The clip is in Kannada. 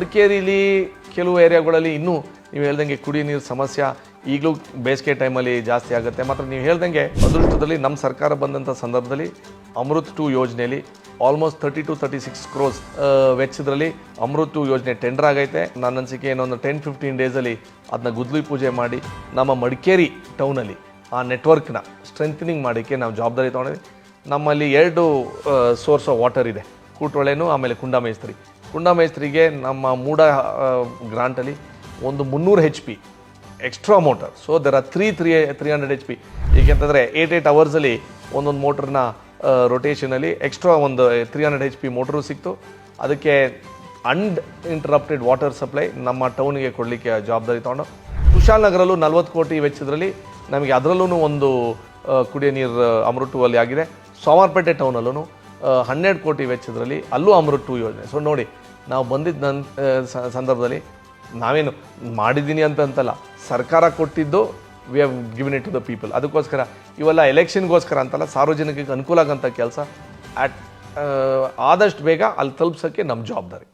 ಮಡಿಕೇರಿಲಿ ಕೆಲವು ಏರಿಯಾಗಳಲ್ಲಿ ಇನ್ನೂ ನೀವು ಹೇಳ್ದಂಗೆ ಕುಡಿಯೋ ನೀರು ಸಮಸ್ಯೆ ಈಗಲೂ ಬೇಸಿಗೆ ಟೈಮಲ್ಲಿ ಜಾಸ್ತಿ ಆಗುತ್ತೆ. ಮಾತ್ರ ನೀವು ಹೇಳ್ದಂಗೆ ಅದೃಷ್ಟದಲ್ಲಿ ನಮ್ಮ ಸರ್ಕಾರ ಬಂದಂಥ ಸಂದರ್ಭದಲ್ಲಿ ಅಮೃತ್ 2 ಯೋಜನೆಯಲ್ಲಿ ಆಲ್ಮೋಸ್ಟ್ 30 to 36 crores ವೆಚ್ಚದಲ್ಲಿ ಅಮೃತ್ 2 ಯೋಜನೆ ಟೆಂಡರ್ ಆಗೈತೆ. ನನ್ನ ಅನಿಸಿಕೆ ಇನ್ನೊಂದು 10-15 ಡೇಸಲ್ಲಿ ಅದನ್ನ ಗುದ್ಲಿ ಪೂಜೆ ಮಾಡಿ ನಮ್ಮ ಮಡಿಕೇರಿ ಟೌನಲ್ಲಿ ಆ ನೆಟ್ವರ್ಕ್ನ ಸ್ಟ್ರೆಂಥನಿಂಗ್ ಮಾಡೋಕ್ಕೆ ನಾವು ಜವಾಬ್ದಾರಿ ತೊಗೊಂಡಿದ್ವಿ. ನಮ್ಮಲ್ಲಿ 2 ಸೋರ್ಸ್ ಆಫ್ ವಾಟರ್ ಇದೆ, ಕೂಟೊಳೆನೂ ಆಮೇಲೆ ಕುಂಡಮೇಸ್ತ್ರಿಗೆ ನಮ್ಮ ಮೂಡ ಗ್ರಾಂಟಲ್ಲಿ ಒಂದು 300 HP extra motor. So there are 300 HP. ಏಕೆಂತಂದರೆ 8 ಅವರ್ಸಲ್ಲಿ ಒಂದೊಂದು ಮೋಟ್ರನ್ನ ರೊಟೇಷನಲ್ಲಿ ಎಕ್ಸ್ಟ್ರಾ ಒಂದು 300 HP ಮೋಟ್ರು ಸಿಕ್ತು. ಅದಕ್ಕೆ ಅನ್ಇಂಟರಪ್ಟೆಡ್ ವಾಟರ್ ಸಪ್ಲೈ ನಮ್ಮ ಟೌನಿಗೆ ಕೊಡಲಿಕ್ಕೆ ಜವಾಬ್ದಾರಿ ತೊಗೊಂಡು ಕುಶಾಲನಗರಲ್ಲೂ 40 ಕೋಟಿ ವೆಚ್ಚದಲ್ಲಿ ನಮಗೆ ಅದರಲ್ಲೂ ಒಂದು ಕುಡಿಯೋ ನೀರು ಅಮೃತ್ 2 ಅಲ್ಲಿ ಆಗಿದೆ. ಸೋಮವಾರಪೇಟೆ ಟೌನಲ್ಲೂ 12 ಕೋಟಿ ವೆಚ್ಚದಲ್ಲಿ ಅಲ್ಲೂ ಅಮೃತ್ 2 ಯೋಜನೆ. ಸೊ ನೋಡಿ, ನಾವು ಬಂದಿದ್ದ ಸಂದರ್ಭದಲ್ಲಿ ನಾವೇನು ಮಾಡಿದ್ದೀನಿ ಅಂತಲ್ಲ, ಸರ್ಕಾರ ಕೊಟ್ಟಿದ್ದು we have given it to the people. ಅದಕ್ಕೋಸ್ಕರ ಇವೆಲ್ಲ ಎಲೆಕ್ಷನ್ಗೋಸ್ಕರ ಅಂತಲ್ಲ, ಸಾರ್ವಜನಿಕರಿಗೆ ಅನುಕೂಲ ಆಗೋಂಥ ಕೆಲಸ ಆದಷ್ಟು ಬೇಗ ಅಲ್ಲಿ ತಲುಪ್ಸೋಕ್ಕೆ ನಮ್ಮ ಜವಾಬ್ದಾರಿ.